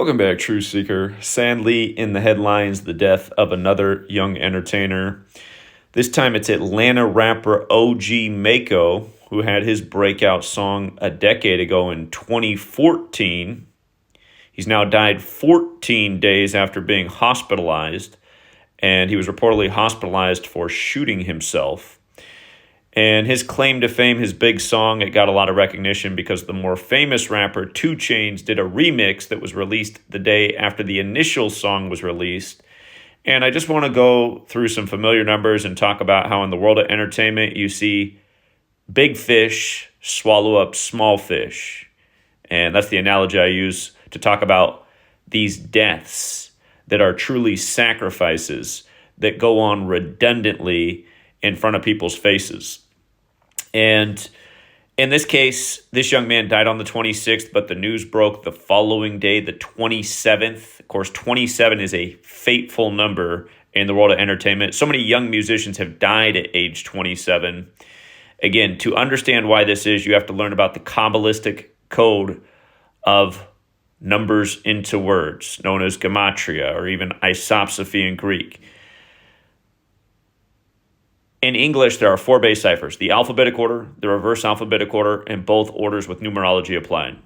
Welcome back, Truth Seeker. Sadly, in the headlines, the death of another young entertainer. This time it's Atlanta rapper OG Maco, who had his breakout song a decade ago in 2014. He's now died 14 days after being hospitalized, and he was reportedly hospitalized for shooting himself. And his claim to fame, his big song, it got a lot of recognition because the more famous rapper 2 Chainz did a remix that was released the day after the initial song was released. And I just want to go through some familiar numbers and talk about how in the world of entertainment you see big fish swallow up small fish. And that's the analogy I use to talk about these deaths that are truly sacrifices that go on redundantly in front of people's faces. And in this case, this young man died on the 26th, but the news broke the following day, the 27th. Of course, 27 is a fateful number in the world of entertainment. So many young musicians have died at age 27. Again, to understand why this is, you have to learn about the Kabbalistic code of numbers into words, known as Gematria, or even isopsophy in Greek. In English, there are 4 base ciphers: the alphabetic order, the reverse alphabetic order, and both orders with numerology applied.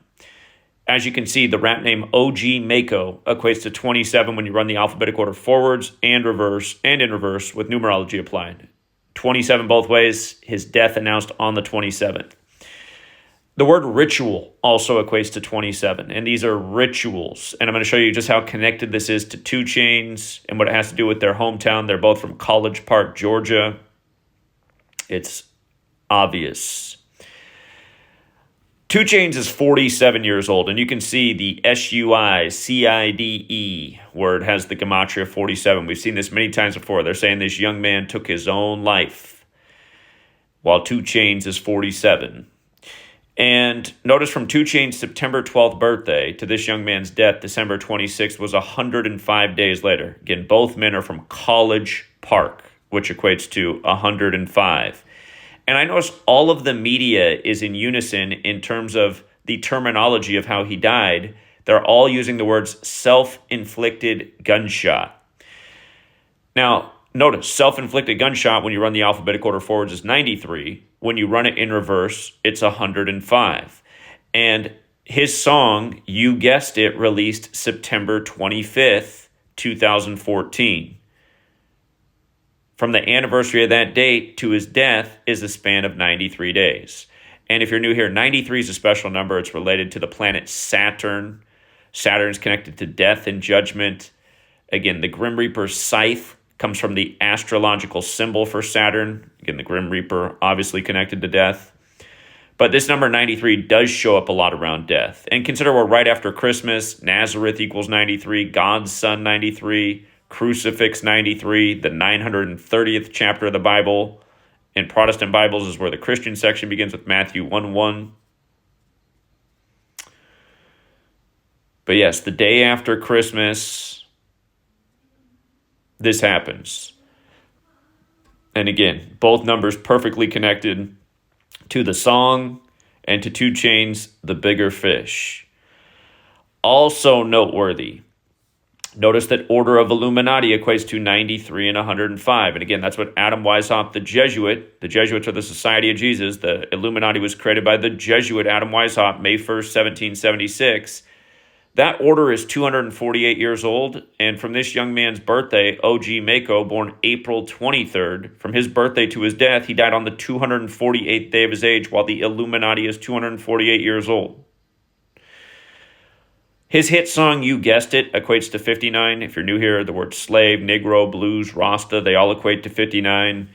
As you can see, the rap name OG Maco equates to 27 when you run the alphabetic order forwards and in reverse with numerology applied. 27 both ways, his death announced on the 27th. The word ritual also equates to 27, and these are rituals. And I'm going to show you just how connected this is to 2 Chainz and what it has to do with their hometown. They're both from College Park, Georgia. It's obvious. 2 Chainz is 47 years old, and you can see the SUICIDE word has the Gematria 47. We've seen this many times before. They're saying this young man took his own life, while 2 Chainz is 47. And notice from 2 Chainz' September 12th birthday to this young man's death, December 26th, was 105 days later. Again, both men are from College Park, which equates to 105. And I notice all of the media is in unison in terms of the terminology of how he died. They're all using the words self-inflicted gunshot. Now, notice self-inflicted gunshot when you run the alphabetic order forwards is 93. When you run it in reverse, it's 105. And his song, you guessed it, released September 25th, 2014. From the anniversary of that date to his death is a span of 93 days. And if you're new here, 93 is a special number. It's related to the planet Saturn. Saturn's connected to death and judgment. Again, the Grim Reaper's scythe comes from the astrological symbol for Saturn. Again, the Grim Reaper obviously connected to death. But this number 93 does show up a lot around death. And consider we're right after Christmas. Nazareth equals 93. God's Son 93. Crucifix 93, the 930th chapter of the Bible. In Protestant Bibles is where the Christian section begins with Matthew 1:1. But yes, the day after Christmas, this happens. And again, both numbers perfectly connected to the song and to 2 Chainz, the bigger fish. Also noteworthy, notice that order of Illuminati equates to 93 and 105. And again, that's what Adam Weishaupt, the Jesuits are the Society of Jesus. The Illuminati was created by the Jesuit Adam Weishaupt, May 1st, 1776. That order is 248 years old. And from this young man's birthday, OG Maco, born April 23rd, from his birthday to his death, he died on the 248th day of his age, while the Illuminati is 248 years old. His hit song, you guessed it, equates to 59. If you're new here, the words slave, Negro, blues, Rasta, they all equate to 59.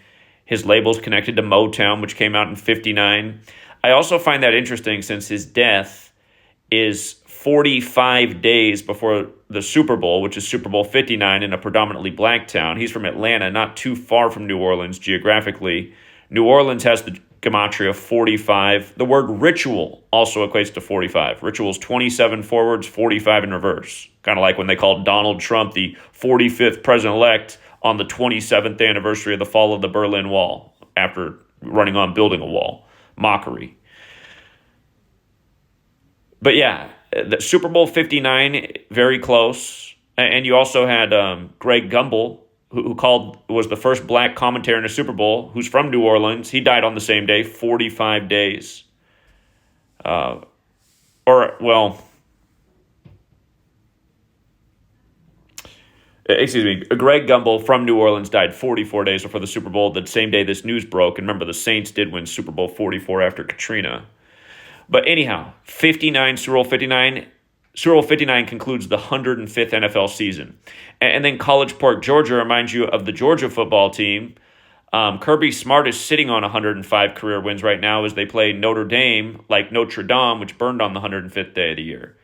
His label's connected to Motown, which came out in 59. I also find that interesting since his death is 45 days before the Super Bowl, which is Super Bowl 59 in a predominantly black town. He's from Atlanta, not too far from New Orleans geographically. New Orleans has the Gematria 45. The word ritual also equates to 45. Ritual's 27 forwards, 45 in reverse. Kind of like when they called Donald Trump the 45th president-elect on the 27th anniversary of the fall of the Berlin Wall after running on building a wall. Mockery. But yeah, The Super Bowl 59, very close. And you also had Greg Gumbel, who was the first black commentator in a Super Bowl, who's from New Orleans. He died on the same day, 45 days. Excuse me, Greg Gumbel from New Orleans died 44 days before the Super Bowl, the same day this news broke. And remember, the Saints did win Super Bowl 44 after Katrina. But anyhow, 59, Super Bowl 59. Super Bowl 59 concludes the 105th NFL season. And then College Park, Georgia reminds you of the Georgia football team. Kirby Smart is sitting on 105 career wins right now as they play Notre Dame, like Notre Dame, which burned on the 105th day of the year.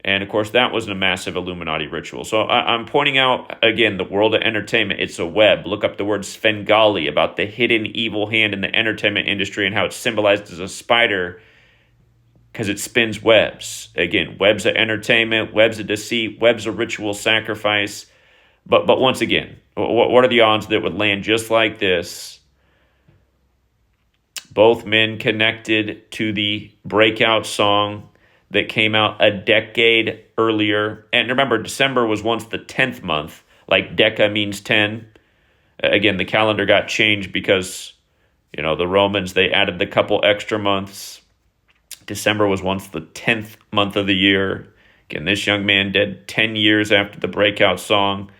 And, of course, that wasn't a massive Illuminati ritual. So I'm pointing out, again, the world of entertainment. It's a web. Look up the word Svengali about the hidden evil hand in the entertainment industry and how it's symbolized as a spider because it spins webs. Again, webs of entertainment, webs of deceit, webs of ritual sacrifice. But once again, what are the odds that it would land just like this? Both men connected to the breakout song that came out a decade earlier. And remember, December was once the 10th month, like Deca means 10. Again, the calendar got changed because, the Romans, they added the couple extra months. December was once the 10th month of the year. Again, this young man dead 10 years after the breakout song.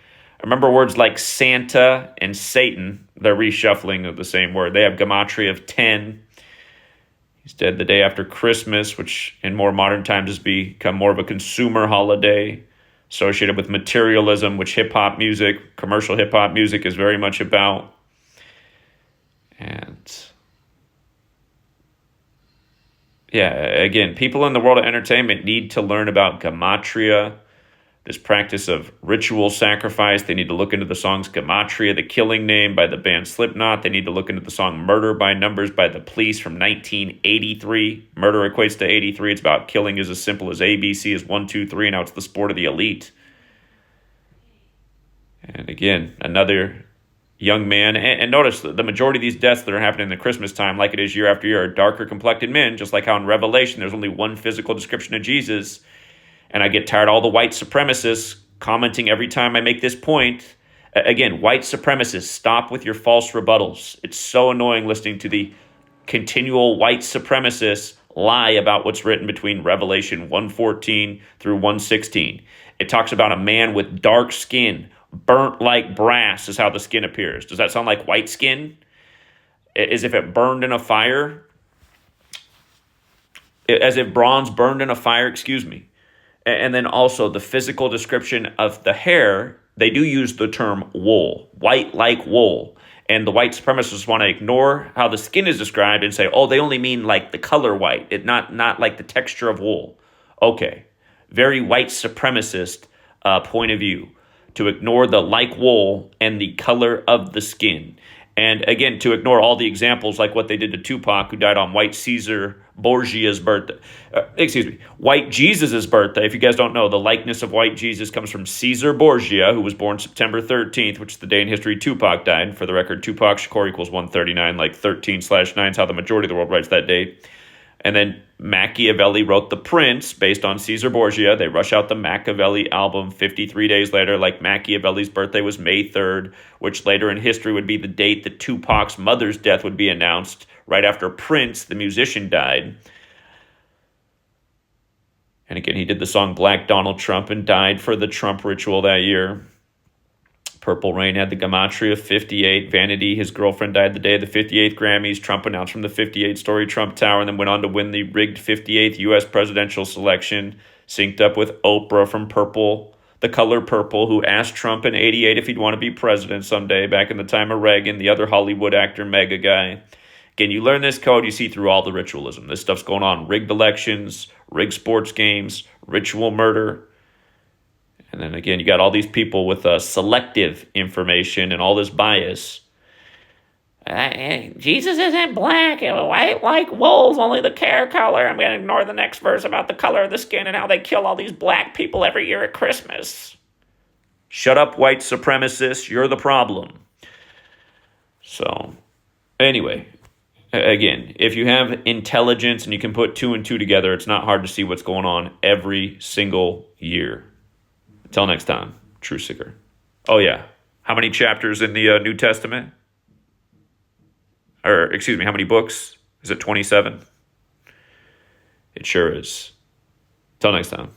Remember words like Santa and Satan, they're reshuffling of the same word. They have Gematria of 10. He's dead the day after Christmas, which in more modern times has become more of a consumer holiday associated with materialism, which hip-hop music, commercial hip-hop music is very much about. And yeah, again, people in the world of entertainment need to learn about Gematria, this practice of ritual sacrifice. They need to look into the songs Gematria, the killing name by the band Slipknot. They need to look into the song Murder by Numbers by the Police from 1983. Murder equates to 83. It's about killing is as simple as ABC is 1, 2, 3. Now it's the sport of the elite. And again, another young man. And notice the majority of these deaths that are happening in the Christmas time, like it is year after year, are darker complected men, just like how in Revelation there's only one physical description of Jesus. And I get tired of all the white supremacists commenting every time I make this point. Again, white supremacists, stop with your false rebuttals. It's so annoying listening to the continual white supremacists lie about what's written between Revelation 1:14 through 1:16. It talks about a man with dark skin, burnt like brass is how the skin appears. Does that sound like white skin? As if it burned in a fire? As if bronze burned in a fire, excuse me. And then also the physical description of the hair, they do use the term wool, white like wool. And the white supremacists want to ignore how the skin is described and say, oh, they only mean like the color white, not like the texture of wool. Okay, very white supremacist point of view, to ignore the like wool and the color of the skin. And again, to ignore all the examples like what they did to Tupac, who died on white Caesar Borgia's birthday. White Jesus' birthday. If you guys don't know, the likeness of white Jesus comes from Caesar Borgia, who was born September 13th, which is the day in history Tupac died. For the record, Tupac Shakur equals 139, like 13/9 is how the majority of the world writes that date. And then Machiavelli wrote The Prince based on Caesar Borgia. They rush out the Machiavelli album 53 days later, like Machiavelli's birthday was May 3rd, which later in history would be the date that Tupac's mother's death would be announced, right after Prince, the musician, died. And again, he did the song Black Donald Trump and died for the Trump ritual that year. Purple Rain had the Gematria of 58. Vanity, his girlfriend, died the day of the 58th Grammys. Trump announced from the 58-story Trump Tower and then went on to win the rigged 58th U.S. presidential selection, synced up with Oprah from Purple, the color purple, who asked Trump in 88 if he'd want to be president someday, back in the time of Reagan, the other Hollywood actor, mega guy. Again, you learn this code, you see through all the ritualism. This stuff's going on. Rigged elections, rigged sports games, ritual murder. And then again, you got all these people with selective information and all this bias. Jesus isn't black and white like wolves, only the hair color. I'm going to ignore the next verse about the color of the skin and how they kill all these black people every year at Christmas. Shut up, white supremacists. You're the problem. So, anyway, Again, if you have intelligence and you can put two and two together, it's not hard to see what's going on every single year. Until next time, True Seeker. Oh, yeah. How many chapters in the New Testament? Or, excuse me, how many books? Is it 27? It sure is. Till next time.